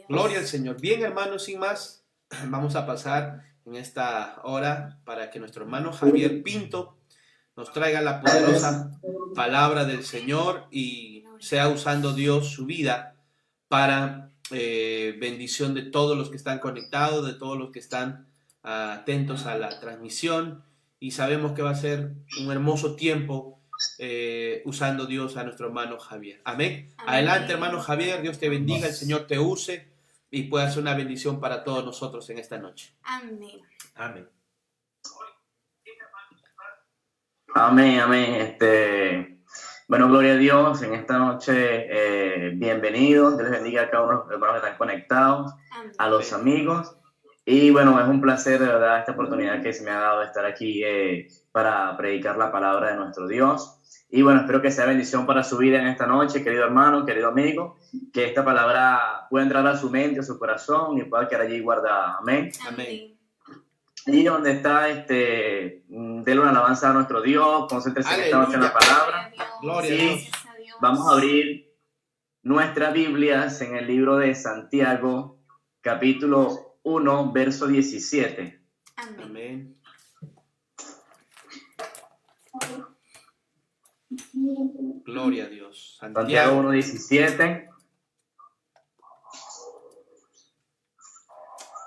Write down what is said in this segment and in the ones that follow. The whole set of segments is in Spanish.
Gloria al Señor. Bien, hermanos, sin más, vamos a pasar en esta hora para que nuestro hermano Javier Pinto nos traiga la poderosa palabra del Señor y sea usando Dios su vida para bendición de todos los que están conectados, de todos los que están atentos a la transmisión, y sabemos que va a ser un hermoso tiempo usando Dios a nuestro hermano Javier. Amén. Adelante, hermano Javier, Dios te bendiga, el Señor te use y pueda ser una bendición para todos nosotros en esta noche. Amén. Amén. Amén, amén. Bueno, gloria a Dios en esta noche. Bienvenidos. Dios les bendiga a cada uno de los hermanos que están conectados, Amén. a los amigos. Y bueno, es un placer, de verdad, esta oportunidad que se me ha dado de estar aquí para predicar la palabra de nuestro Dios. Y bueno, espero que sea bendición para su vida en esta noche, querido hermano, querido amigo, que esta palabra pueda entrar a su mente, a su corazón y pueda quedar allí guardada. Amén. Amén. Y donde está, denle una alabanza a nuestro Dios, concéntrese en esta noche en la palabra. Gloria a Y Dios. vamos a abrir nuestras Biblias en el libro de Santiago, capítulo 1, verso 17. Amén. Amén. Gloria a Dios. Santiago Santiago 1, 17.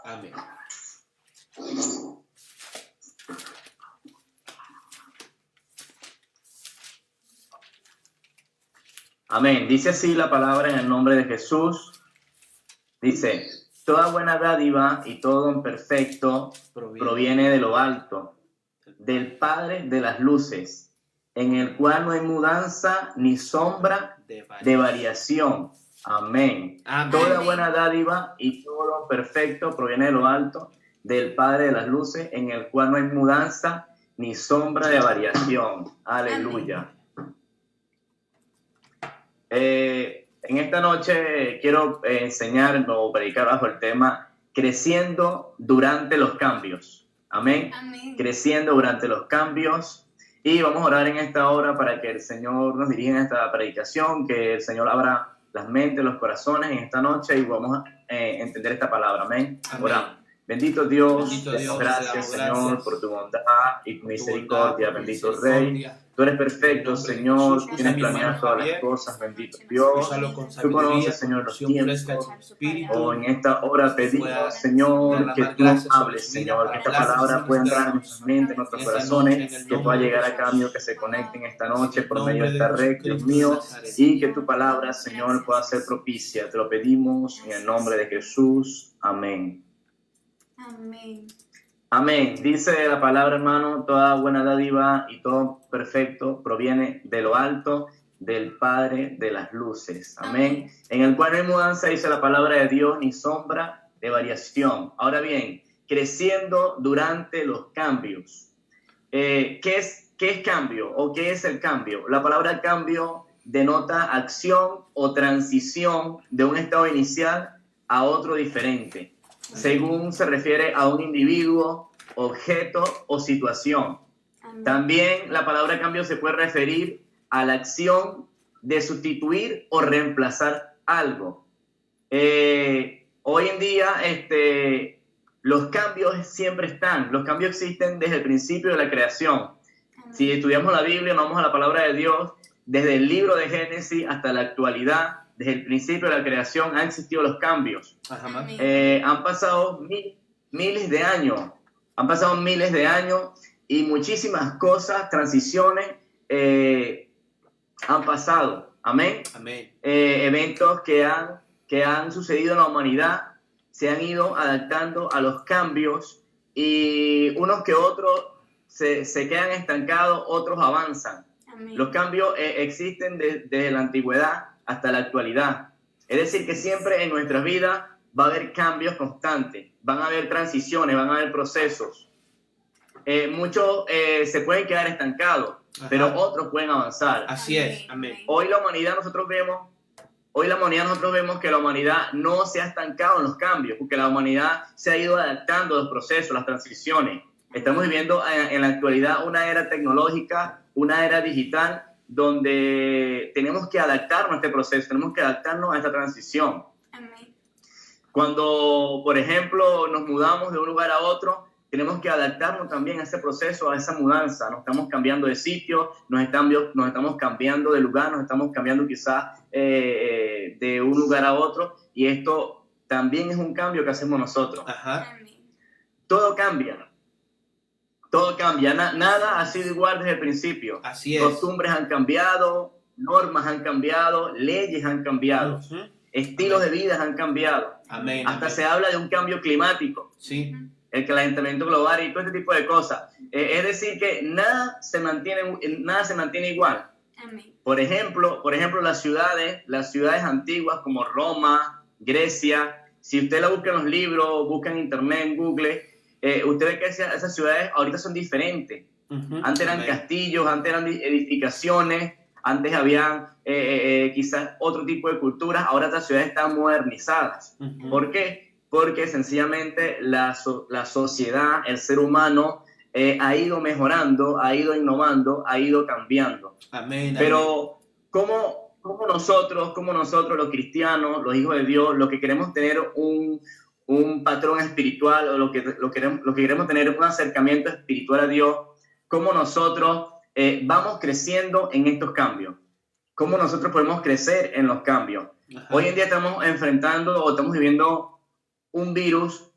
Amén. Amén. Dice así la palabra en el nombre de Jesús. Dice: toda buena dádiva y todo don perfecto proviene de lo alto, del Padre de las luces, en el cual no hay mudanza ni sombra de variación. Amén. Amén. Toda buena dádiva y todo don perfecto proviene de lo alto, del Padre de las luces, en el cual no hay mudanza ni sombra de variación. Aleluya. En esta noche quiero enseñar o predicar bajo el tema creciendo durante los cambios. Amén. Amén. Creciendo durante los cambios. Y vamos a orar en esta hora para que el Señor nos dirija en esta predicación, que el Señor abra las mentes, los corazones en esta noche y vamos a entender esta palabra. Amén. Amén. Oramos. Bendito Dios, Bendito te Dios, damos te gracias, damos Señor, gracias por tu bondad y tu por misericordia. tu Bendito misericordia. Rey. Tú eres perfecto, En el nombre de Señor. Jesús, Tienes usa mi hermano planeado todas las Javier. cosas. Bendito Dios. Úsalo con Tú sabiduría, conoces, Señor, con los unción fresca de tiempos. tu espíritu. Oh, en esta hora pedimos, pueda Señor, derramar que tú gracias sobre hables, su vida Señor, para que esta hablarnos, palabra pueda entrar en ministrarnos nuestra mente, en nuestros en esta noche, corazones, en el que nombre pueda de llegar a Jesús. cambio, que se conecten esta noche En el por medio de nombre esta de red, Dios Jesucristo de mío, Nazaret. y que tu palabra, Señor, pueda ser propicia. Te lo pedimos en el nombre de Jesús. Amén. Amén. Amén. Dice la palabra, hermano, toda buena dádiva y todo perfecto proviene de lo alto, del Padre de las luces. Amén. En el cual no hay mudanza, dice la palabra de Dios, ni sombra de variación. Ahora bien, creciendo durante los cambios. ¿Qué es cambio o qué es el cambio? La palabra cambio denota acción o transición de un estado inicial a otro diferente, según se refiere a un individuo, objeto o situación. Amén. También la palabra cambio se puede referir a la acción de sustituir o reemplazar algo. Hoy en día los cambios siempre están, los cambios existen desde el principio de la creación. Amén. Si estudiamos la Biblia, nos vamos a la palabra de Dios, desde el libro de Génesis hasta la actualidad, desde el principio de la creación han existido los cambios. Ajá. Amén. Han pasado miles de años, y muchísimas cosas, transiciones han pasado. Amén. Amén. Eventos que han sucedido en la humanidad se han ido adaptando a los cambios y unos que otros se quedan estancados, otros avanzan. Amén. Los cambios existen desde la antigüedad hasta la actualidad. Es decir, que siempre en nuestras vidas va a haber cambios constantes, van a haber transiciones, van a haber procesos. Muchos se pueden quedar estancados, Ajá. pero otros pueden avanzar. Así es. Amén. Hoy la humanidad nosotros vemos que la humanidad no se ha estancado en los cambios, porque la humanidad se ha ido adaptando a los procesos, las transiciones. Estamos viviendo en la actualidad una era tecnológica, una era digital, donde tenemos que adaptarnos a este proceso, tenemos que adaptarnos a esta transición. Amén. Cuando, por ejemplo, nos mudamos de un lugar a otro, tenemos que adaptarnos también a ese proceso, a esa mudanza. Nos estamos cambiando de sitio, nos estamos cambiando de lugar, nos estamos cambiando quizás de un lugar a otro. Y esto también es un cambio que hacemos nosotros. Ajá. Amén. Todo cambia. Todo cambia. Nada ha sido igual desde el principio. Así es. Costumbres han cambiado, normas han cambiado, leyes han cambiado, Ujú. estilos Amén. de vida han cambiado. Amén. Hasta Amén. se habla de un cambio climático, Sí. el calentamiento global y todo este tipo de cosas. Es decir, que nada se mantiene igual. Amén. Por ejemplo, las ciudades antiguas como Roma, Grecia, si usted la busca en los libros, busca en internet, en Google, usted ve que esas ciudades ahorita son diferentes. Ujú. Antes eran Amén. castillos, antes eran edificaciones, antes habían quizás otro tipo de culturas, ahora estas ciudades están modernizadas. Ujú. ¿Por qué? Porque sencillamente la sociedad, el ser humano, ha ido mejorando, ha ido innovando, ha ido cambiando. Amén. Pero ¿cómo nosotros los cristianos, los hijos de Dios, los que queremos tener un patrón espiritual o lo que queremos tener un acercamiento espiritual a Dios, cómo nosotros vamos creciendo en estos cambios? ¿Cómo nosotros podemos crecer en los cambios? Ajá. Hoy en día estamos enfrentando o estamos viviendo un virus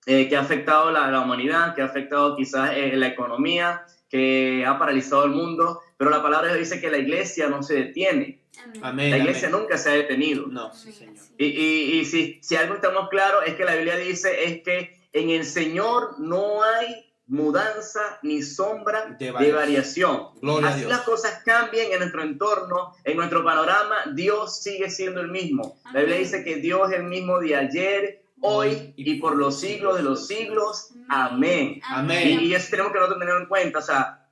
que ha afectado la humanidad, que ha afectado quizás la economía, que ha paralizado el mundo, pero la palabra de Dios dice que la iglesia no se detiene. Amén. Amén. La iglesia Amén. nunca se ha detenido. No, sí, Señor. Y si algo estamos claros es que la Biblia dice es que en el Señor no hay mudanza ni sombra De de variación. Gloria a Así Dios. las cosas cambien en nuestro entorno, en nuestro panorama, Dios sigue siendo el mismo. La Biblia dice que Dios es el mismo de ayer, hoy y por los siglos de los siglos. Amén. Amén. Y eso tenemos que nosotros tener en cuenta. O sea,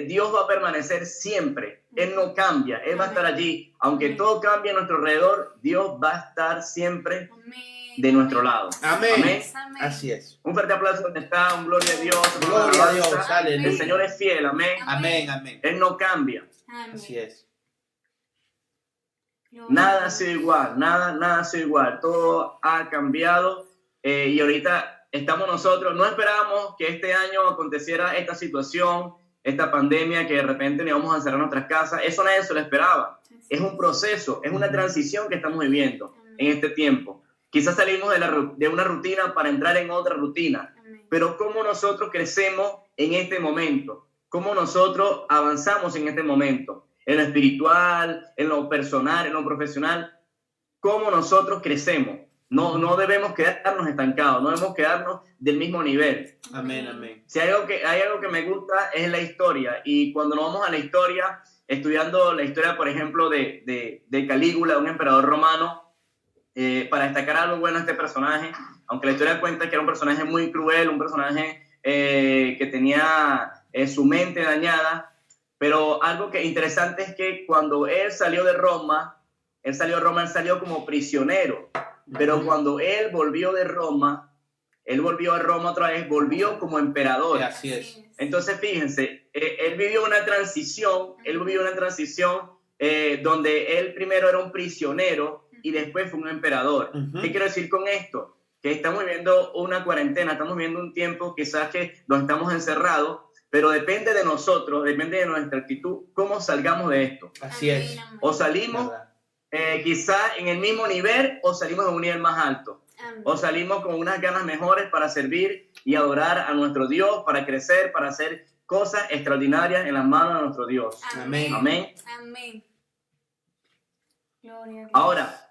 Dios va a permanecer siempre. Él no cambia. Él va a estar allí. Aunque todo cambie a nuestro alrededor, Dios va a estar siempre Amén. de nuestro lado. Amén. Amén. Amén. Así es. Un fuerte aplauso donde está. Un gloria a Dios. una Gloria a Dios. alabanza. Aleluya. El Señor es fiel. Amén. Amén. Amén. Él no cambia. Amén. Así es. Gloria Nada a ha sido Dios. igual. Nada ha sido igual. Todo ha cambiado. Y ahorita estamos nosotros. No esperábamos que este año aconteciera esta situación, esta pandemia, que de repente nos íbamos a encerrar en nuestras casas. Eso nadie se lo esperaba. Es un proceso, es una transición que estamos viviendo en este tiempo. Quizás salimos de una rutina para entrar en otra rutina, Amén. pero cómo nosotros crecemos en este momento, cómo nosotros avanzamos en este momento, en lo espiritual, en lo personal, en lo profesional, cómo nosotros crecemos. No debemos quedarnos estancados, no debemos quedarnos del mismo nivel. Amén. Amén. Si hay algo que me gusta es la historia, y cuando nos vamos a la historia, estudiando la historia, por ejemplo, de Calígula, un emperador romano, para destacar algo bueno de este personaje, aunque la historia cuenta que era un personaje muy cruel, un personaje que tenía su mente dañada, pero algo que interesante es que cuando él salió de Roma, él salió como prisionero, pero cuando él volvió a Roma otra vez, volvió como emperador. Así es. Entonces, fíjense, él vivió una transición, donde él primero era un prisionero y después fue un emperador. Ujú. ¿Qué quiero decir con esto? Que estamos viviendo una cuarentena, estamos viviendo un tiempo quizás que nos estamos encerrados, pero depende de nosotros, depende de nuestra actitud, cómo salgamos de esto. Así es. Amén. O salimos ¿Verdad? quizás en el mismo nivel, o salimos en un nivel más alto. Amén. O salimos con unas ganas mejores para servir y adorar a nuestro Dios, para crecer, para hacer cosas extraordinarias en las manos de nuestro Dios. Amén. Amén. Amén. Gloria a Dios. Ahora,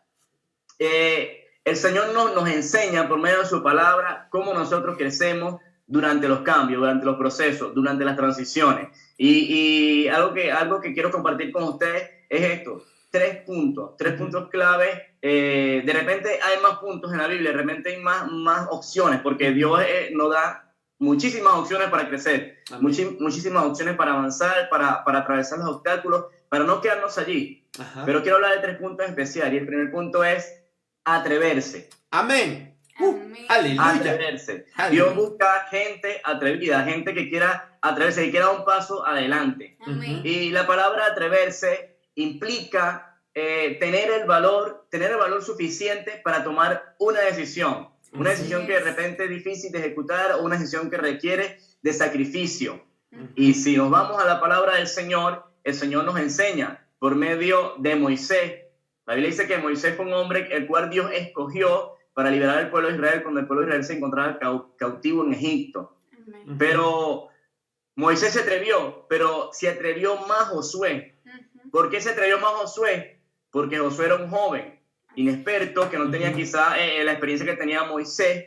el Señor nos enseña por medio de su palabra cómo nosotros crecemos durante los cambios, durante los procesos, durante las transiciones. Y algo que quiero compartir con ustedes es esto. Tres puntos claves. De repente hay más puntos en la Biblia, de repente hay más opciones, porque Dios nos da muchísimas opciones para crecer, muchísimas opciones para avanzar, para atravesar los obstáculos, para no quedarnos allí. Ajá. Pero quiero hablar de tres puntos especiales. Y el primer punto es atreverse. Amén. Amén. Aleluya. Atreverse. Aleluya. Dios busca gente atrevida, gente que quiera atreverse, que quiera dar un paso adelante. Amén. Y la palabra atreverse implica tener el valor suficiente para tomar una decisión. Una decisión que de repente es difícil de ejecutar o una decisión que requiere de sacrificio. Y si nos vamos a la palabra del Señor, el Señor nos enseña por medio de Moisés. La Biblia dice que Moisés fue un hombre el cual Dios escogió para liberar al pueblo de Israel cuando el pueblo de Israel se encontraba cautivo en Egipto. Pero Moisés se atrevió, pero se atrevió más Josué. ¿Por qué se atrevió más Josué? Porque Josué era un joven inexperto que no tenía quizá la experiencia que tenía Moisés.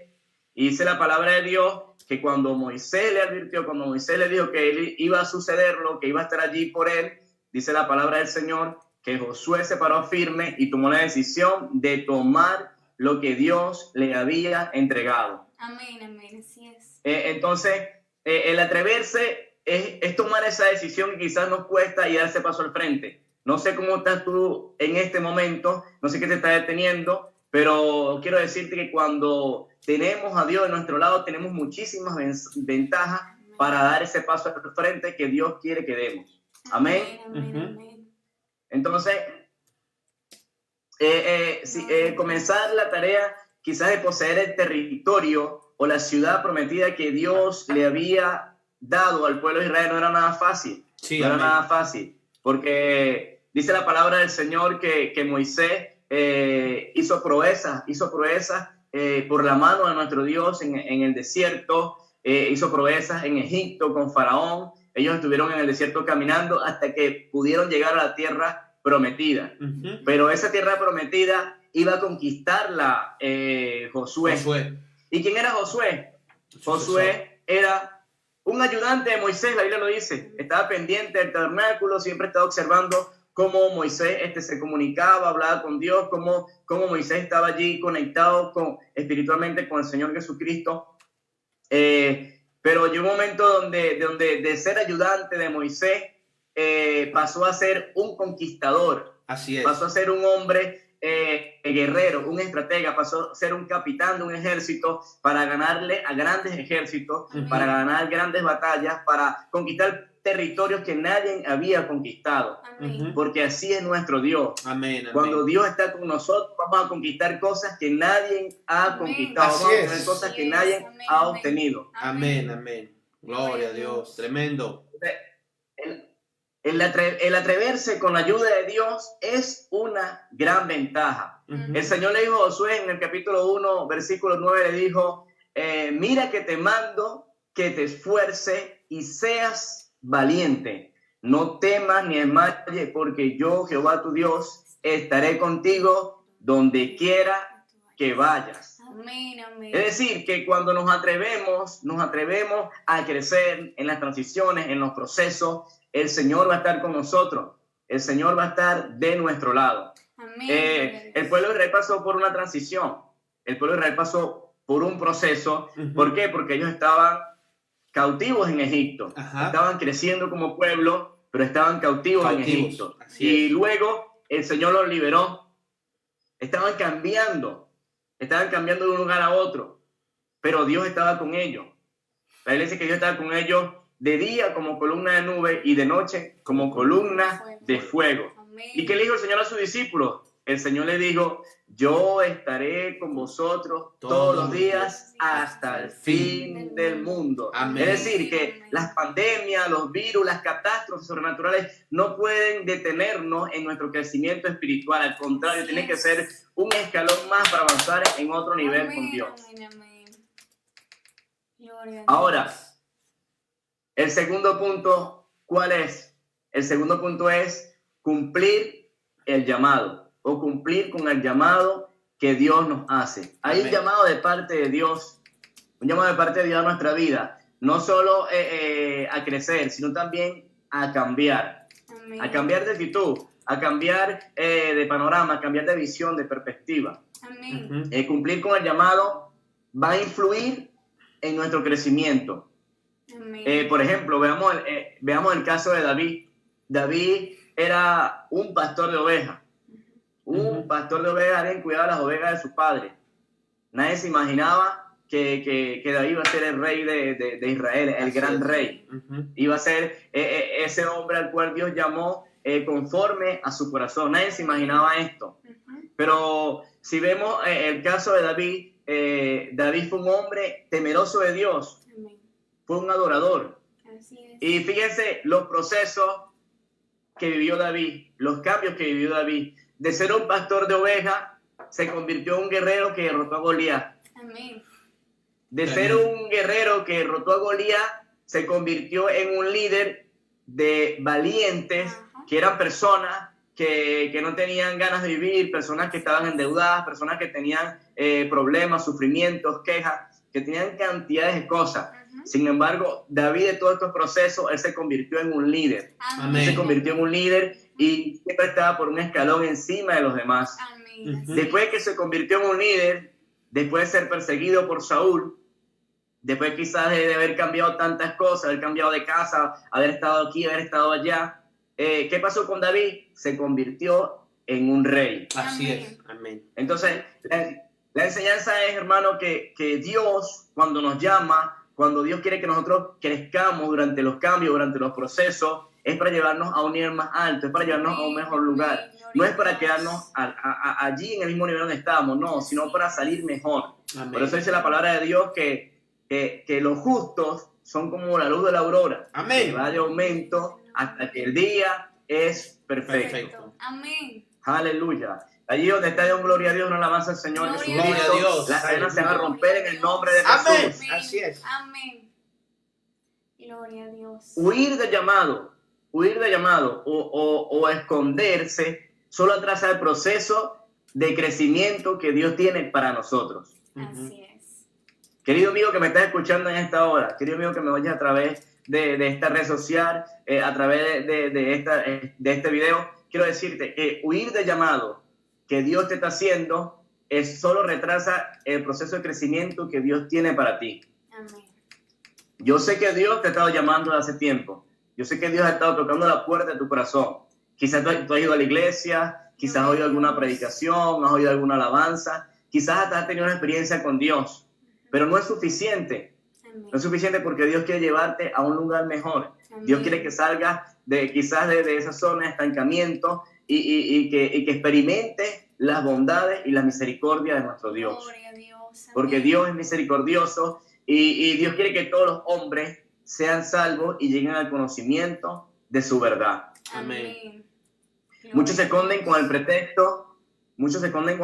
Y dice la palabra de Dios que cuando Moisés le advirtió, cuando Moisés le dijo que él iba a sucederlo, que iba a estar allí por él, dice la palabra del Señor que Josué se paró firme y tomó la decisión de tomar lo que Dios le había entregado. Amén, amén, así es. Entonces, el atreverse es tomar esa decisión que quizás nos cuesta y darse paso al frente. No sé cómo estás tú en este momento, no sé qué te está deteniendo, pero quiero decirte que cuando tenemos a Dios de nuestro lado, tenemos muchísimas ventajas para dar ese paso al frente que Dios quiere que demos. Amén. Amén. Entonces, comenzar la tarea quizás de poseer el territorio o la ciudad prometida que Dios le había dado al pueblo de Israel no era nada fácil. Sí, no era amén. nada fácil, porque dice la palabra del Señor que Moisés hizo proezas por la mano de nuestro Dios en el desierto, hizo proezas en Egipto con Faraón. Ellos estuvieron en el desierto caminando hasta que pudieron llegar a la tierra prometida. Pero esa tierra prometida iba a conquistarla Josué. ¿Y quién era Josué? Josué era un ayudante de Moisés, la Biblia lo dice. Estaba pendiente del tabernáculo, siempre estaba observando cómo Moisés se comunicaba, hablaba con Dios, cómo Moisés estaba allí conectado espiritualmente con el Señor Jesucristo. Pero llegó un momento donde de ser ayudante de Moisés pasó a ser un conquistador. Así es. Pasó a ser un hombre guerrero, un estratega, pasó a ser un capitán de un ejército para ganarle a grandes ejércitos, para ganar grandes batallas, para conquistar territorios que nadie había conquistado. Porque así es nuestro Dios. Amén. Cuando Dios está con nosotros, vamos a conquistar cosas que nadie ha conquistado, Así vamos a es. tener cosas que nadie ha obtenido. Amén. Gloria a Dios. Tremendo. El atreverse con la ayuda de Dios es una gran ventaja. El Señor le dijo a Josué en el capítulo 1, versículo 9, le dijo, mira que te mando que te esfuerces y seas valiente. No temas ni desmayes, porque yo, Jehová tu Dios, estaré contigo donde quiera que vayas. Es decir, que cuando nos atrevemos a crecer en las transiciones, en los procesos, el Señor va a estar con nosotros. El Señor va a estar de nuestro lado. El pueblo de Israel pasó por una transición. El pueblo de Israel pasó por un proceso. ¿Por qué? Porque ellos estaban cautivos en Egipto. Estaban creciendo como pueblo, pero estaban cautivos en Egipto. Y luego el Señor los liberó. Estaban cambiando de un lugar a otro, pero Dios estaba con ellos. La Biblia dice que Dios estaba con ellos de día como columna de nube y de noche como columna de fuego. ¿Y qué le dijo el Señor a sus discípulos? El Señor le dijo, yo estaré con vosotros todos los días hasta el fin del mundo. Amén. Es decir, que las pandemias, los virus, las catástrofes sobrenaturales no pueden detenernos en nuestro crecimiento espiritual. Al contrario, tiene que ser un escalón más para avanzar en otro nivel con Dios. Ahora, el segundo punto, ¿cuál es? El segundo punto es cumplir el llamado o cumplir con el llamado que Dios nos hace. Hay un llamado de parte de Dios, a nuestra vida, no solo a crecer, sino también a cambiar. A cambiar de actitud, a cambiar de panorama, a cambiar de visión, de perspectiva. Cumplir con el llamado va a influir en nuestro crecimiento. Por ejemplo, veamos el caso de David. David era un pastor de ovejas. Un pastor de ovejas, alguien cuidaba las ovejas de su padre. Nadie se imaginaba que David iba a ser el rey de Israel, el gran rey. Iba a ser ese hombre al cual Dios llamó conforme a su corazón. Nadie se imaginaba esto. Ujú. Pero si vemos el caso de David, David fue un hombre temeroso de Dios, Amén. fue un adorador. Así es. Y fíjense los procesos que vivió David, los cambios que vivió David. De ser un pastor de ovejas, se convirtió en un guerrero que derrotó a Goliat. Amén. De ser un guerrero que derrotó a Goliat, se convirtió en un líder de valientes, Ajá. que eran personas que no tenían ganas de vivir, personas que estaban endeudadas, personas que tenían problemas, sufrimientos, quejas, que tenían cantidades de cosas. Ujú. Sin embargo, David, de todos estos procesos, él se convirtió en un líder. Amén. Se convirtió en un líder y siempre estaba por un escalón encima de los demás. Amén. Ujú. Después que se convirtió en un líder, después de ser perseguido por Saúl, después quizás de haber cambiado tantas cosas, haber cambiado de casa, haber estado aquí, haber estado allá, ¿qué pasó con David? Se convirtió en un rey. Así Amén. es. Amén. Entonces, la enseñanza es, hermano, que Dios, cuando nos llama, cuando Dios quiere que nosotros crezcamos durante los cambios, durante los procesos, es para llevarnos a un nivel más alto, es para llevarnos a un mejor lugar. No es para quedarnos allí en el mismo nivel donde estábamos, no, sino para salir mejor. Amén. Por eso dice la palabra de Dios que los justos son como la luz de la aurora, Amén. que va de aumento hasta que el día es perfecto. Perfecto. Amén. Aleluya. Allí donde está Dios, gloria a Dios, una alabanza al Señor Gloria Jesucristo. a Dios. Las cadenas se van a Aleluya. romper en el nombre de Amén. Jesús. Así es. Amén. Gloria a Dios. Huir del llamado o esconderse solo atrasa el proceso de crecimiento que Dios tiene para nosotros. Así es. Querido amigo que me estás escuchando en esta hora, querido amigo que me oyes a través de esta red social, a través de este video, quiero decirte que huir del llamado que Dios te está haciendo solo retrasa el proceso de crecimiento que Dios tiene para ti. Amén. Yo sé que Dios te ha estado llamando desde hace tiempo. Yo sé que Dios ha estado tocando la puerta de tu corazón. Quizás tú has ido a la iglesia, quizás has oído alguna predicación, has oído alguna alabanza, quizás hasta has tenido una experiencia con Dios, pero no es suficiente. Amén. No es suficiente porque Dios quiere llevarte a un lugar mejor. Amén. Dios quiere que salgas quizás de esa zona de estancamiento y que experimentes las bondades y la misericordia de nuestro Dios. Gloria a Dios. Porque Amén. Dios es misericordioso y Dios quiere que todos los hombres sean salvos y lleguen al conocimiento de su verdad. Amén. Muchos se Gloria a esconden con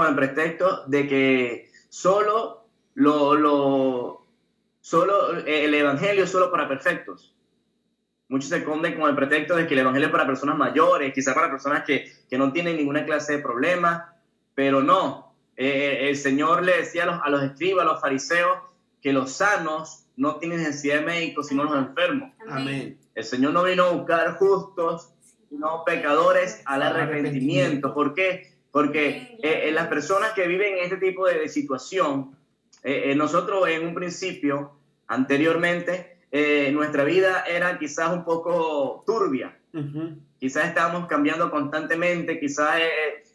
el pretexto de que solo el evangelio es solo para perfectos. Muchos se esconden con el pretexto de que el evangelio es para personas mayores, quizás para personas que no tienen ninguna clase de problema, pero no. El Señor le decía a los escribas, a los fariseos, que los sanos no tienen necesidad de médicos, sino los enfermos. Amén. El Señor no vino a buscar justos, sino pecadores al arrepentimiento. ¿Por qué? Porque las personas que viven en este tipo de situación, nosotros en un principio, anteriormente, nuestra vida era quizás un poco turbia. Ujú. Quizás estábamos cambiando constantemente, quizás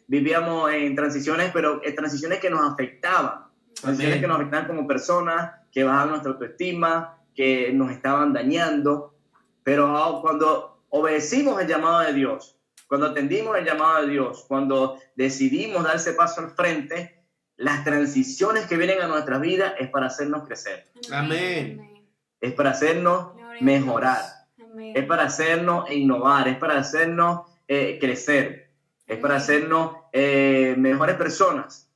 vivíamos en transiciones, pero transiciones que nos afectaban. Transiciones Amén. que nos afectaban como personas, que bajaban nuestra autoestima, que nos estaban dañando. Pero cuando obedecimos el llamado de Dios, cuando atendimos el llamado de Dios, cuando decidimos dar ese paso al frente, las transiciones que vienen a nuestras vidas es para hacernos crecer, Amén. es para hacernos Gloria a mejorar, Dios. Amén. es para hacernos innovar, es para hacernos crecer, es para hacernos mejores personas.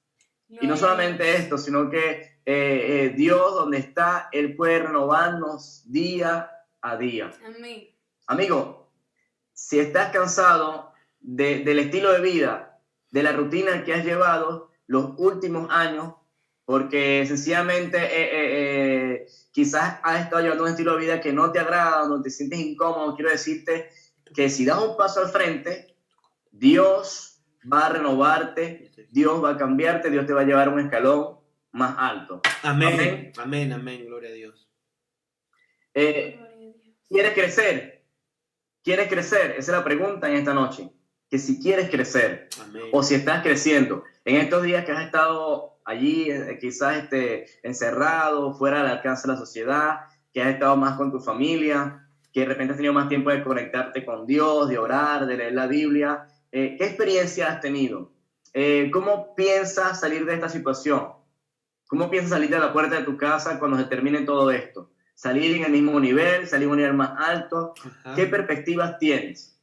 Y no Gloria a solamente Dios. esto, sino que Dios, donde está, Él puede renovarnos día a día. Amén. Amigo, si estás cansado del estilo de vida, de la rutina que has llevado los últimos años, porque sencillamente quizás has estado llevando un estilo de vida que no te agrada, donde te sientes incómodo, quiero decirte que si das un paso al frente, Dios va a renovarte, Dios va a cambiarte, Dios te va a llevar a un escalón más alto. Amén. Amén. Amén. Amén. Gloria a Dios. Eh, Gloria a Dios. ¿Quieres crecer? ¿Quieres crecer? Esa es la pregunta en esta noche. Que si quieres crecer Amén. o si estás creciendo. En estos días que has estado allí, quizás encerrado, fuera del alcance de la sociedad, que has estado más con tu familia, que de repente has tenido más tiempo de conectarte con Dios, de orar, de leer la Biblia. ¿Qué experiencia has tenido? ¿Cómo piensas salir de esta situación? ¿Cómo piensas salir de la puerta de tu casa cuando se termine todo esto? ¿Salir en el mismo nivel? ¿Salir en un nivel más alto? Ajá. ¿Qué perspectivas tienes?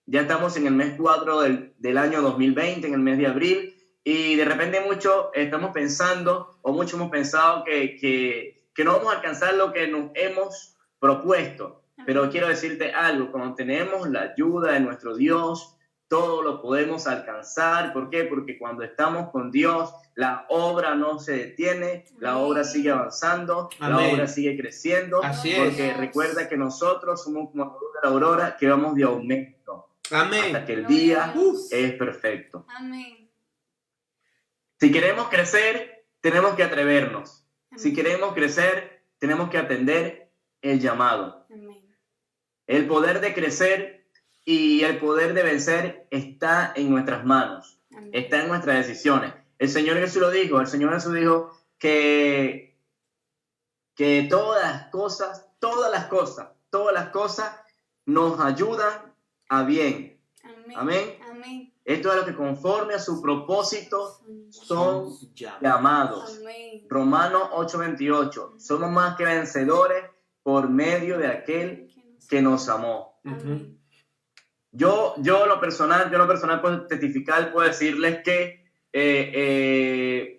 Ya estamos en el mes 4 del año 2020, en el mes de abril, y de repente muchos estamos pensando, o muchos hemos pensado que no vamos a alcanzar lo que nos hemos propuesto. Pero quiero decirte algo, cuando tenemos la ayuda de nuestro Dios, todo lo podemos alcanzar. ¿Por qué? Porque cuando estamos con Dios, la obra no se detiene, la obra sigue avanzando, la Amén. obra sigue creciendo. Así es. Porque recuerda que nosotros somos como la luz de la aurora que vamos de aumento Amén. hasta que el día Uf. es perfecto. Amén. Si queremos crecer, tenemos que atrevernos. Si Amén. queremos crecer, tenemos que atender el llamado. Amén. El poder de crecer y el poder de vencer está en nuestras manos, Amén. está en nuestras decisiones. El Señor Jesús lo dijo, el Señor Jesús dijo que todas las cosas nos ayudan a bien. Amén. Amén. Amén. Esto es lo que conforme a su propósito son Llamados. llamados. Amén. Romanos 8:28. Somos más que vencedores por medio de aquel que nos amó. Ujú. Yo en lo personal puedo testificar, puedo decirles que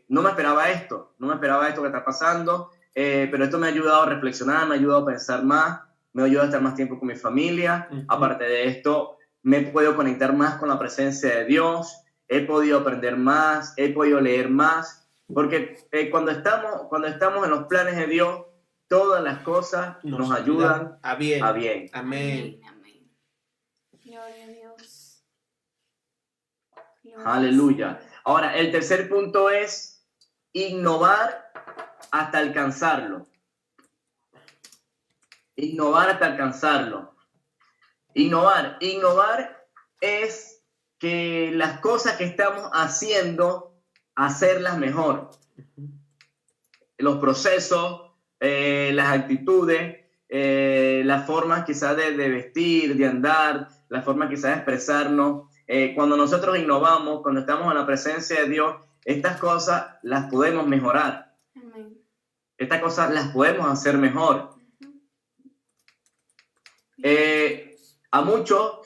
no me esperaba esto que está pasando, pero esto me ha ayudado a reflexionar, me ha ayudado a pensar más, me ha ayudado a estar más tiempo con mi familia. Ujú. Aparte de esto, me he podido conectar más con la presencia de Dios, he podido aprender más, he podido leer más, porque cuando estamos en los planes de Dios, todas las cosas nos ayudan a bien. a bien. Amén. Amén. Gloria a Dios. Gloria Aleluya. al Señor. Ahora, el tercer punto es innovar hasta alcanzarlo. Innovar hasta alcanzarlo. Innovar es que las cosas que estamos haciendo, hacerlas mejor. Ujú. Los procesos, las actitudes, las formas quizás de vestir, de andar, las formas quizás de expresarnos. Cuando nosotros innovamos, cuando estamos en la presencia de Dios, estas cosas las podemos mejorar. Amén. Estas cosas las podemos hacer mejor. Ujú. A muchos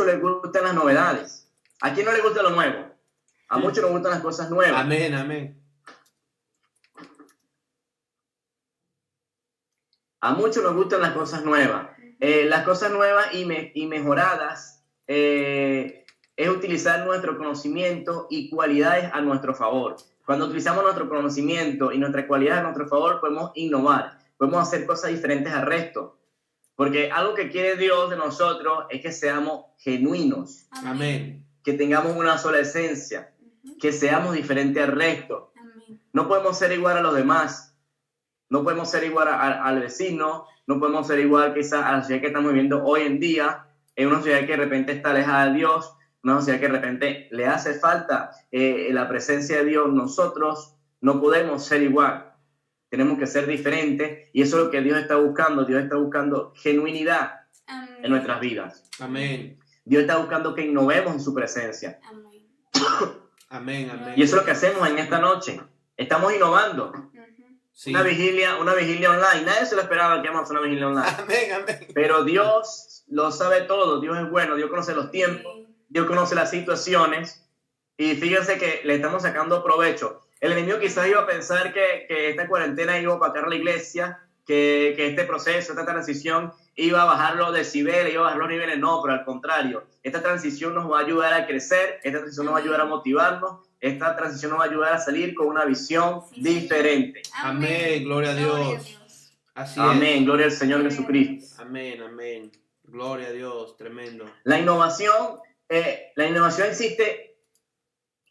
les gustan las novedades. ¿A quién no le gusta lo nuevo? A muchos nos gustan las cosas nuevas. Amén, amén. A muchos nos gustan las cosas nuevas. Las cosas nuevas y mejoradas es utilizar nuestro conocimiento y cualidades a nuestro favor. Cuando utilizamos nuestro conocimiento y nuestras cualidades a nuestro favor, podemos innovar, podemos hacer cosas diferentes al resto. Porque algo que quiere Dios de nosotros es que seamos genuinos, Amén. que tengamos una sola esencia, Ujú. que seamos diferentes al resto. Amén. No podemos ser igual a los demás, no podemos ser igual al vecino, no podemos ser igual quizás a la sociedad que estamos viviendo hoy en día, en una sociedad que de repente está alejada de Dios, una sociedad que de repente le hace falta la presencia de Dios. Nosotros no podemos ser igual, tenemos que ser diferentes, y eso es lo que Dios está buscando. Dios está buscando genuinidad Amén. en nuestras vidas. Amén. Dios está buscando que innovemos en su presencia. Amén. Amén, amén. Y eso es lo que hacemos en esta noche. Estamos innovando. Ujú. Sí. Una vigilia online. Nadie se lo esperaba que íbamos a hacer una vigilia online. Amén, amén. Pero Dios lo sabe todo. Dios es bueno. Dios conoce los tiempos. Dios conoce las situaciones. Y fíjense que le estamos sacando provecho. El enemigo quizás iba a pensar que esta cuarentena iba a opacar a la iglesia, que este proceso, esta transición iba a bajar los decibeles, iba a bajar los niveles. No, pero al contrario. Esta transición nos va a ayudar a crecer. Esta transición nos va a ayudar a motivarnos. Esta transición nos va a ayudar a salir con una visión Sí, diferente. Amén, gloria a Dios. Así Amén. es. Gloria al Señor Jesucristo. Amén, amén. Gloria a Dios, tremendo. La innovación existe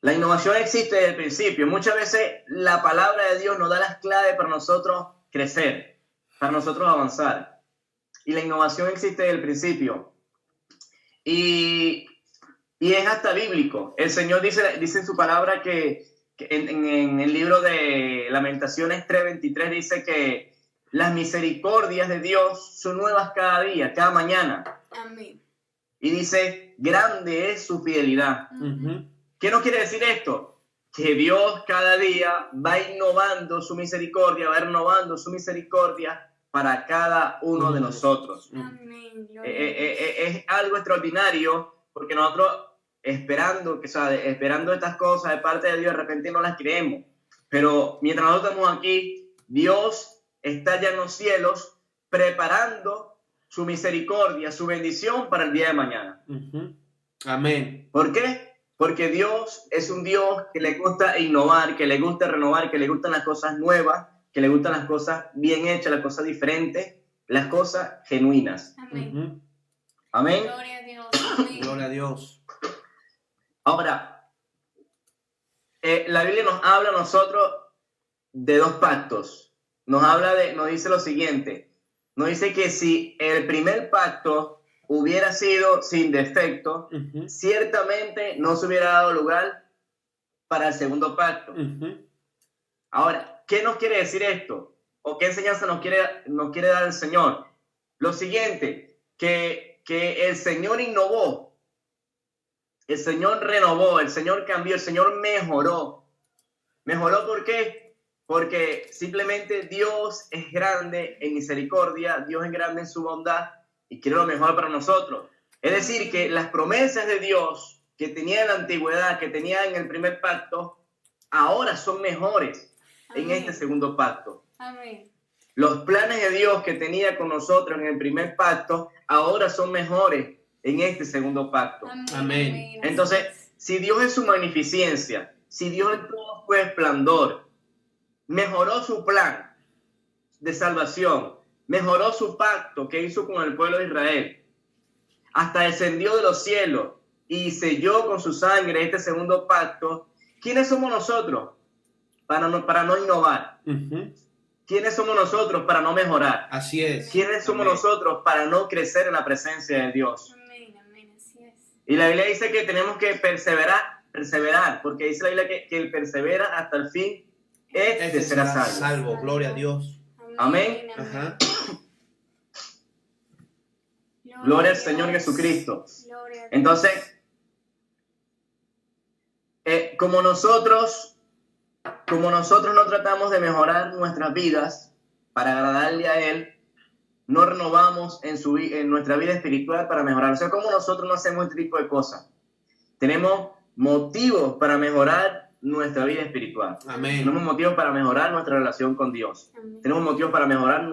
desde el principio. Muchas veces la palabra de Dios nos da las claves para nosotros crecer, para nosotros avanzar. Y la innovación existe desde el principio. Y es hasta bíblico. El Señor dice en su palabra que en el libro de Lamentaciones 3:23 dice que las misericordias de Dios son nuevas cada día, cada mañana. Amén. Y dice, grande es su fidelidad. Ujú. ¿Qué nos quiere decir esto? Que Dios cada día va innovando su misericordia, va renovando su misericordia para cada uno de nosotros. Amén. Gloria a Dios. Es algo extraordinario porque nosotros esperando estas cosas de parte de Dios, de repente no las creemos. Pero mientras nosotros estamos aquí, Dios está ya en los cielos preparando su misericordia, su bendición para el día de mañana. Ujú. Amén. ¿Por qué? Porque Dios es un Dios que le gusta innovar, que le gusta renovar, que le gustan las cosas nuevas, que le gustan las cosas bien hechas, las cosas diferentes, las cosas genuinas. Amén. Ujú. Amén. Gloria a Dios. Amén. Gloria a Dios. Ahora, la Biblia nos habla a nosotros de dos pactos. Nos dice lo siguiente. Nos dice que si el primer pacto hubiera sido sin defecto, Ujú. ciertamente no se hubiera dado lugar para el segundo pacto. Ujú. Ahora, ¿qué nos quiere decir esto? ¿O qué enseñanza nos quiere dar el Señor? Lo siguiente, que el Señor innovó, el Señor renovó, el Señor cambió, el Señor mejoró. ¿Mejoró por qué? Porque simplemente Dios es grande en misericordia, Dios es grande en su bondad y quiere lo mejor para nosotros. Es decir, que las promesas de Dios que tenía en la antigüedad, que tenía en el primer pacto, ahora son mejores en este segundo pacto. Amén. Los planes de Dios que tenía con nosotros en el primer pacto, ahora son mejores en este segundo pacto. Amén. Entonces, si Dios es su magnificencia, si Dios en todo su esplendor mejoró su plan de salvación, mejoró su pacto que hizo con el pueblo de Israel, hasta descendió de los cielos y selló con su sangre este segundo pacto, ¿quiénes somos nosotros para no innovar? Ujú. ¿Quiénes somos nosotros para no mejorar? Así es. ¿Quiénes somos Amén. nosotros para no crecer en la presencia de Dios? Amén. Amén. Así es. Y la Biblia dice que tenemos que perseverar, porque dice la Biblia que el persevera hasta el fin, este será salvo. Gloria a Dios. Amén. Ajá. Gloria al Señor Jesucristo. Gloria a Dios. Entonces, como nosotros no tratamos de mejorar nuestras vidas para agradarle a Él, no renovamos en nuestra vida espiritual para mejorar. O sea, como nosotros no hacemos este tipo de cosas. Tenemos motivos para mejorar nuestra vida espiritual. Amén. Tenemos motivos para mejorar nuestra relación con Dios. Amén. Tenemos motivos para mejorar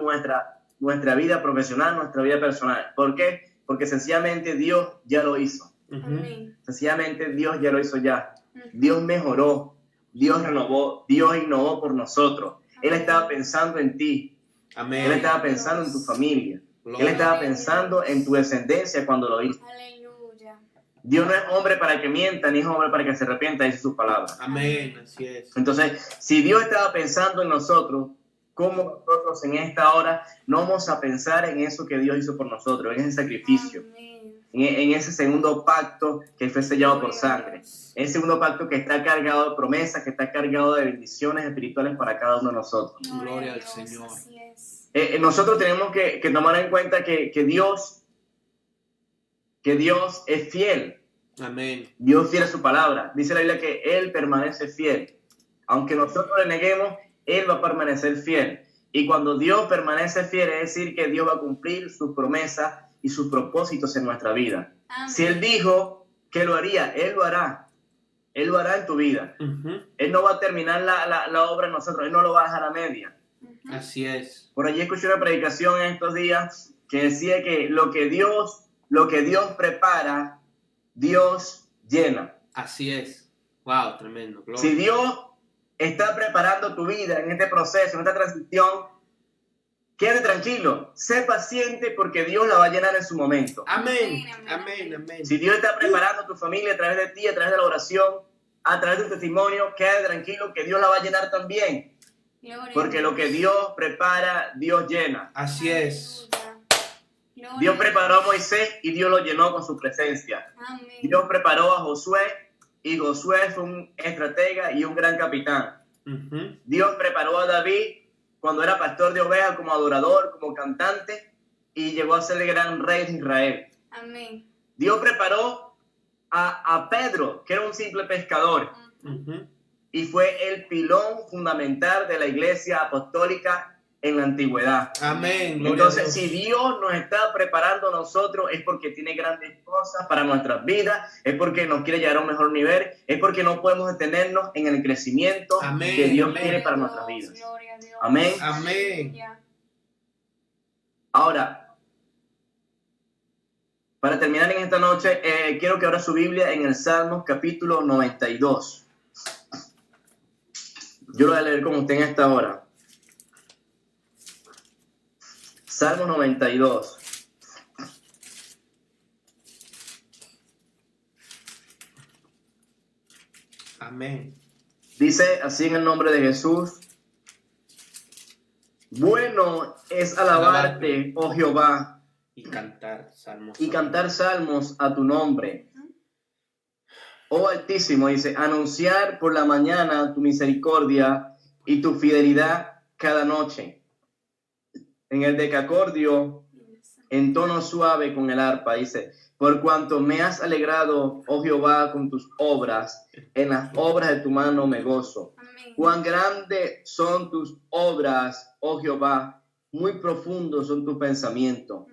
nuestra vida profesional, nuestra vida personal. ¿Por qué? Porque sencillamente Dios ya lo hizo. Ujú. Amén. Sencillamente Dios ya lo hizo ya. Ujú. Dios mejoró, Dios renovó, Dios innovó por nosotros. Él estaba pensando en ti. Él Amén. estaba pensando en tu familia. Él Gloria. estaba pensando en tu descendencia cuando lo hizo. Aleluya. Dios no es hombre para que mienta, ni es hombre para que se arrepienta, dice sus palabras. Amén. Así es. Entonces, si Dios estaba pensando en nosotros, ¿cómo nosotros en esta hora no vamos a pensar en eso que Dios hizo por nosotros, en ese sacrificio, Amén. en ese segundo pacto que fue sellado por sangre? Ese segundo pacto que está cargado de promesas, que está cargado de bendiciones espirituales para cada uno de nosotros. Gloria a al Dios, Señor. Así es. Nosotros tenemos que tomar en cuenta que Dios es fiel. Amén. Dios fiel a su palabra. Dice la Biblia que Él permanece fiel. Aunque nosotros le neguemos, Él va a permanecer fiel. Y cuando Dios permanece fiel, es decir que Dios va a cumplir sus promesas y sus propósitos en nuestra vida. Amén. Si Él dijo que lo haría, Él lo hará. Él lo hará en tu vida. Ujú. Él no va a terminar la obra en nosotros. Él no lo va a dejar a media. Ujú. Así es. Por allí escuché una predicación en estos días que decía que lo que Dios prepara, Dios llena. Así es. Wow, tremendo. Gloria. Si Dios está preparando tu vida en este proceso, en esta transición, quédate tranquilo, sé paciente porque Dios la va a llenar en su momento. Amén. Amén, Amén. Amén. Si Dios está preparando tu familia a través de ti, a través de la oración, a través de tu testimonio, quédate tranquilo que Dios la va a llenar también. Gloria a Porque lo que Dios prepara, Dios llena. Así es. Aleluya. Gloria Dios a preparó a Moisés y Dios lo llenó con su presencia. Amén. Dios preparó a Josué y Josué fue un estratega y un gran capitán. Ujú. Dios preparó a David cuando era pastor de ovejas, como adorador, como cantante, y llegó a ser el gran rey de Israel. Amén. Dios preparó a Pedro, que era un simple pescador, Ujú. y fue el pilón fundamental de la iglesia apostólica en la antigüedad. Amén. Gloria a Entonces, Dios. si Dios nos está preparando a nosotros, es porque tiene grandes cosas para nuestras vidas, es porque nos quiere llevar a un mejor nivel, es porque no podemos detenernos en el crecimiento Amén, que Dios amén. quiere para Gloria a nuestras Dios, vidas. gloria a Dios. Amén. Amén. Aleluya. Ahora, para terminar en esta noche, quiero que abra su Biblia en el Salmos capítulo 92. Yo lo voy a leer con usted en esta hora. Salmo 92. Amén. Dice así en el nombre de Jesús: bueno es alabarte, oh Jehová, Y cantar salmos. y cantar salmos a tu nombre. Oh Altísimo, dice, anunciar por la mañana tu misericordia y tu fidelidad cada noche. En el decacordio, en tono suave con el arpa, dice, por cuanto me has alegrado, oh Jehová, con tus obras, en las obras de tu mano me gozo. Amén. Cuán grandes son tus obras, oh Jehová, muy profundos son tus pensamientos.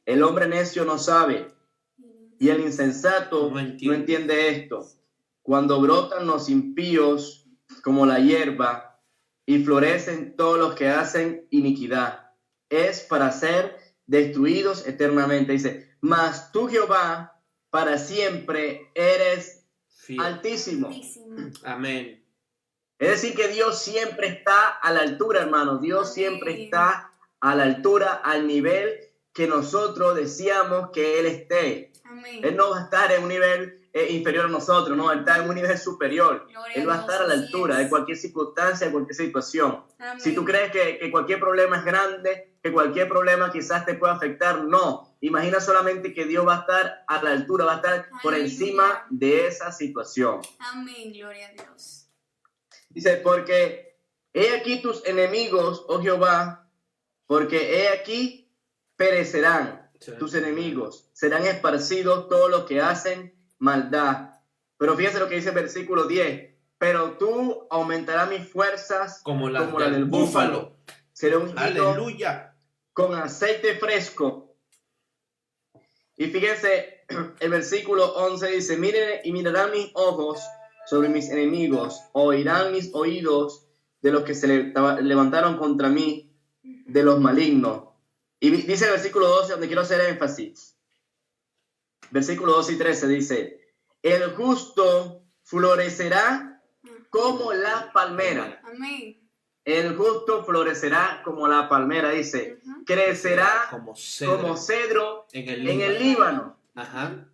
El hombre necio no sabe, y el insensato No no entiende. entiende esto. Cuando brotan los impíos como la hierba, y florecen todos los que hacen iniquidad, es para ser destruidos eternamente. Dice, mas tú, Jehová, para siempre eres Fiel. altísimo. Altísimo. Amén. Es decir, que Dios siempre está a la altura, hermanos. Dios siempre Amén. está a la altura, al nivel que nosotros deseamos que Él esté. Amén. Él no va a estar en un nivel inferior a nosotros, no, Él está en un nivel superior. Gloria Él va a Dios, estar a la así altura es. de cualquier circunstancia, de cualquier situación. Amén. Si tú crees que cualquier problema es grande, que cualquier problema quizás te pueda afectar, no. Imagina solamente que Dios va a estar a la altura, va a estar por Aleluya. encima de esa situación. Amén, gloria a Dios. Dice, porque he aquí tus enemigos, oh Jehová, porque he aquí perecerán tus enemigos, serán esparcidos todos los que hacen maldad. Pero fíjense lo que dice el versículo 10, pero tú aumentarás mis fuerzas Como la la del búfalo. seré ungido Aleluya. con aceite fresco. Y fíjense, el versículo 11 dice, miren y mirarán mis ojos sobre mis enemigos, oirán mis oídos de los que se levantaron contra mí, de los malignos. Y dice el versículo 12, donde quiero hacer énfasis. Versículo 12 y 13 dice, el justo florecerá como la palmera. Amén. El justo florecerá como la palmera, dice, crecerá Como cedro. como cedro En en el Líbano, Ajá.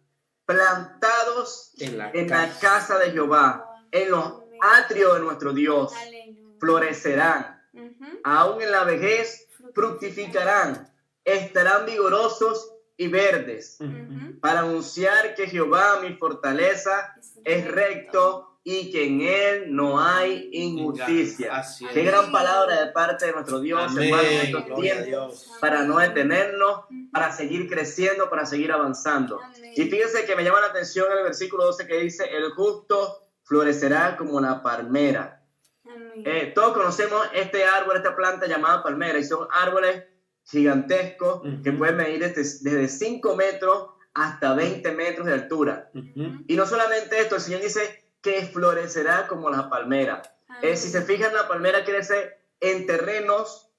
plantados En la en la casa. casa de Jehová, en los atrios de nuestro Dios, Aleluya. florecerán, aún en la vejez fructificarán, estarán vigorosos y verdes, Ujú. para anunciar que Jehová, mi fortaleza, es recto y que en él no hay injusticia. Así es. Qué gran palabra de parte de nuestro Dios, Amén. hermano, en estos Gloria a tiempos, Dios. para no detenernos, para seguir creciendo, para seguir avanzando. Amén. Y fíjense que me llama la atención el versículo 12 que dice, el justo florecerá como la palmera. Amén. Todos conocemos este árbol, esta planta llamada palmera, y son árboles gigantescos Ujú. que pueden medir desde 5 metros hasta 20 metros de altura. Ujú. Y no solamente esto, el Señor dice que florecerá como la palmera. Si se fijan, la palmera crece en terrenos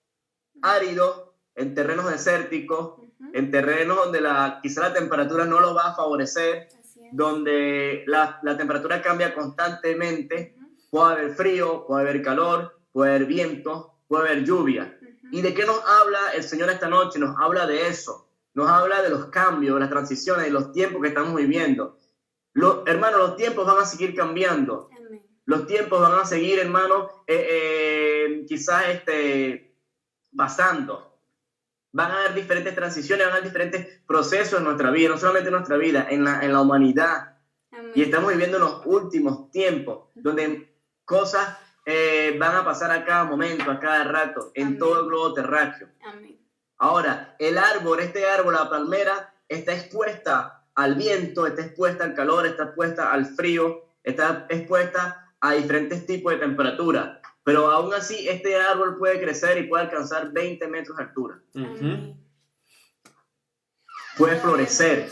áridos, en terrenos desérticos, en terrenos donde quizá la temperatura no lo va a favorecer, Así es. donde la temperatura cambia constantemente. Puede haber frío, puede haber calor, puede haber viento, puede haber lluvia. ¿Y de qué nos habla el Señor esta noche? Nos habla de eso. Nos habla de los cambios, de las transiciones, de los tiempos que estamos viviendo. Hermanos, los tiempos van a seguir cambiando. Amén. Los tiempos van a seguir, hermanos, quizás pasando. Van a haber diferentes transiciones, van a haber diferentes procesos en nuestra vida, no solamente en nuestra vida, en la humanidad. Amén. Y estamos viviendo los últimos tiempos, donde cosas van a pasar a cada momento, a cada rato, en Amén. todo el globo terráqueo. Amén. Ahora, el árbol, este árbol, la palmera, está expuesta al viento, está expuesta al calor, está expuesta al frío, está expuesta a diferentes tipos de temperatura. Pero aún así, este árbol puede crecer y puede alcanzar 20 metros de altura. Amén. Puede florecer.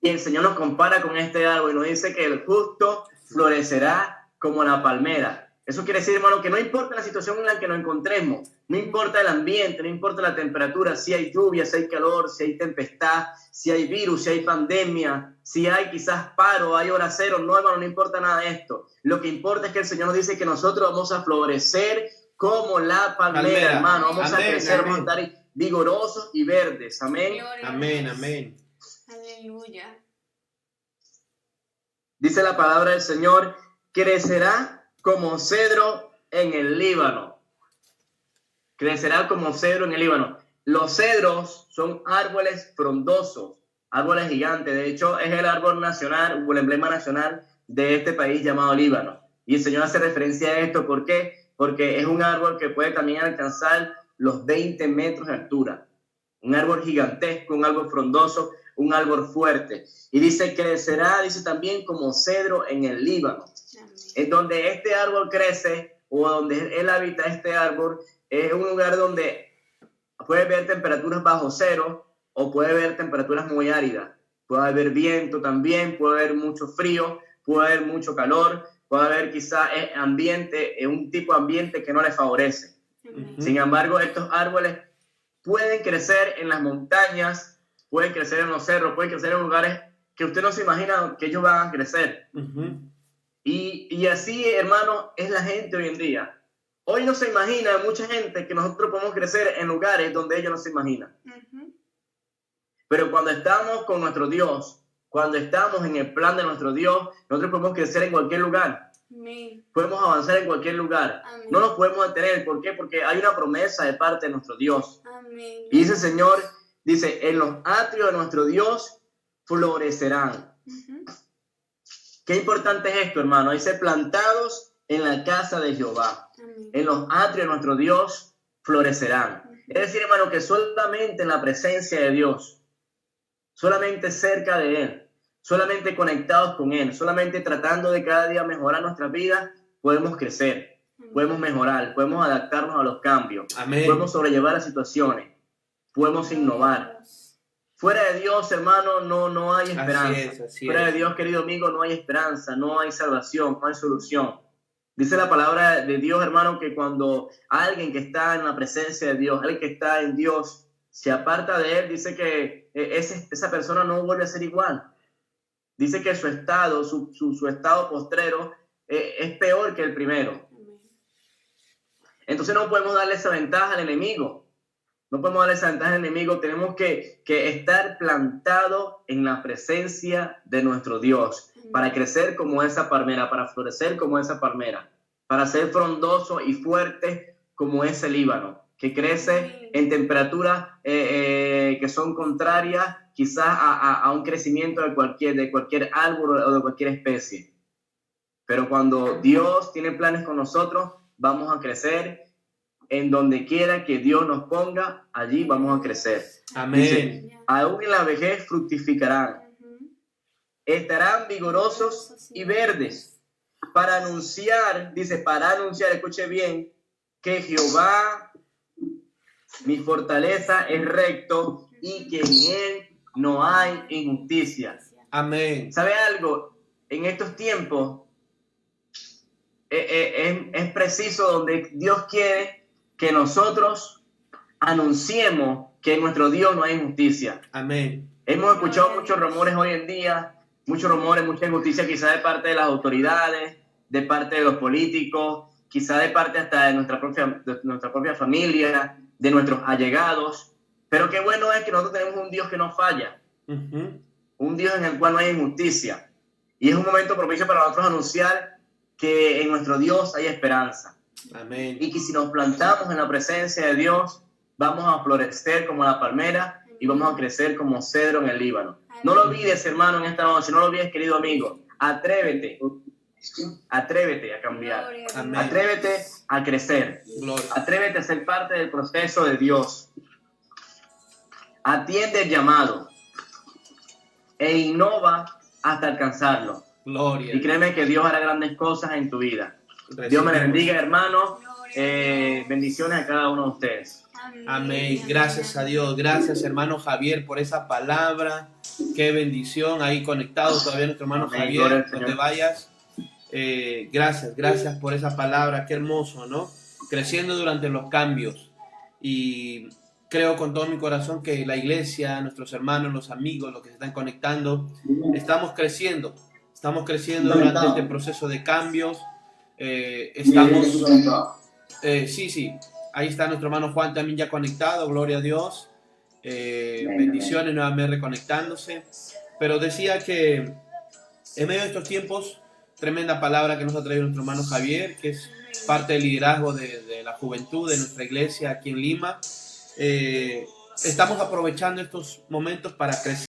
Y el Señor nos compara con este árbol y nos dice que el justo florecerá como la palmera. Eso quiere decir, hermano, que no importa la situación en la que nos encontremos, no importa el ambiente, no importa la temperatura, si hay lluvia, si hay calor, si hay tempestad, si hay virus, si hay pandemia, si hay quizás paro, hay hora cero, no, hermano, no importa nada de esto. Lo que importa es que el Señor nos dice que nosotros vamos a florecer como la palmera, hermano. Vamos Amén, a crecer, amén. vamos a estar vigorosos y verdes. Amén. Gloria a Amén, Dios. amén. Aleluya. Dice la palabra del Señor, crecerá como cedro en el Líbano. Crecerá como cedro en el Líbano. Los cedros son árboles frondosos, árboles gigantes. De hecho, es el árbol nacional o el emblema nacional de este país llamado Líbano. Y el Señor hace referencia a esto. ¿Por qué? Porque es un árbol que puede también alcanzar los 20 metros de altura. Un árbol gigantesco, un árbol frondoso, un árbol fuerte. Y dice, crecerá, dice también como cedro en el Líbano. Amén. En donde este árbol crece o donde él habita este árbol, es un lugar donde puede haber temperaturas bajo cero o puede haber temperaturas muy áridas. Puede haber viento también, puede haber mucho frío, puede haber mucho calor, puede haber quizá un tipo de ambiente que no le favorece. Amén. Sin embargo, estos árboles pueden crecer en las montañas, pueden crecer en los cerros, pueden crecer en lugares que usted no se imagina que ellos van a crecer. Y así, hermano, es la gente hoy en día. Hoy no se imagina mucha gente que nosotros podemos crecer en lugares donde ellos no se imaginan. Ujú. Pero cuando estamos con nuestro Dios, cuando estamos en el plan de nuestro Dios, nosotros podemos crecer en cualquier lugar. Amén. Podemos avanzar en cualquier lugar. Amén. No nos podemos detener. ¿Por qué? Porque hay una promesa de parte de nuestro Dios. Amén. Y dice el Señor, dice, en los atrios de nuestro Dios florecerán. Ujú. Qué importante es esto, hermano. Dice, plantados en la casa de Jehová. Amén. En los atrios de nuestro Dios florecerán. Es decir, hermano, que solamente en la presencia de Dios, solamente cerca de Él, solamente conectados con Él, solamente tratando de cada día mejorar nuestra vida, podemos crecer, podemos mejorar, podemos adaptarnos a los cambios, Amén. podemos sobrellevar las situaciones, podemos innovar. Fuera de Dios, hermano, no hay esperanza. Así Fuera de es. Dios, querido amigo, no hay esperanza, no hay salvación, no hay solución. Dice la palabra de Dios, hermano, que cuando alguien que está en la presencia de Dios, alguien que está en Dios, se aparta de Él, dice que esa persona no vuelve a ser igual. Dice que su estado, su estado postrero es peor que el primero. Amén. Entonces no podemos darle esa ventaja al enemigo. No podemos darle esa ventaja al enemigo. Tenemos que estar plantados en la presencia de nuestro Dios para crecer como esa palmera, para florecer como esa palmera, para ser frondoso y fuerte como ese Líbano, que crece en temperaturas que son contrarias quizás a un crecimiento de cualquier árbol o de cualquier especie. Pero cuando Dios tiene planes con nosotros, vamos a crecer. En donde quiera que Dios nos ponga, allí vamos a crecer. Amén. Dice, aún en la vejez fructificarán, Ujú. estarán vigorosos y verdes, para anunciar, escuche bien, que Jehová, mi fortaleza, es recto y que en él no hay injusticia. Amén. ¿Sabe algo? En estos tiempos es preciso donde Dios quiere que nosotros anunciemos que en nuestro Dios no hay injusticia. Amén. Hemos escuchado muchos rumores hoy en día, muchos rumores, mucha injusticia quizás de parte de las autoridades, de parte de los políticos, quizás de parte hasta de nuestra propia familia, de nuestros allegados. Pero qué bueno es que nosotros tenemos un Dios que no falla, un Dios en el cual no hay injusticia. Y es un momento propicio para nosotros anunciar que en nuestro Dios hay esperanza. Amén. Y que si nos plantamos en la presencia de Dios, vamos a florecer como la palmera y vamos a crecer como cedro en el Líbano. No lo olvides, hermano, en esta noche, no lo olvides, querido amigo. Atrévete Atrévete a cambiar. Gloria a Amén. Dios. Atrévete a crecer. Gloria. Atrévete a ser parte del proceso de Dios. Atiende el llamado e innova hasta alcanzarlo. Gloria. Y créeme que Dios hará grandes cosas en tu vida. Dios me Recibimos. bendiga, hermano. Gloria a Dios. Bendiciones a cada uno de ustedes. Amén. Gracias a Dios. Gracias, hermano Javier, por esa palabra. Qué bendición. Ahí conectado todavía nuestro hermano Amén. Gloria Javier. al No Señor. te vayas. Gracias por esa palabra. Qué hermoso, ¿no? Creciendo durante los cambios. Y creo con todo mi corazón que la iglesia, nuestros hermanos, los amigos, los que se están conectando, estamos creciendo. Estamos creciendo durante este proceso de cambios. Sí. Ahí está nuestro hermano Juan también ya conectado. Gloria a Dios. Bendiciones nuevamente reconectándose. Pero decía que en medio de estos tiempos, tremenda palabra que nos ha traído nuestro hermano Javier, que es parte del liderazgo de la juventud de nuestra iglesia aquí en Lima. Estamos aprovechando estos momentos para crecer.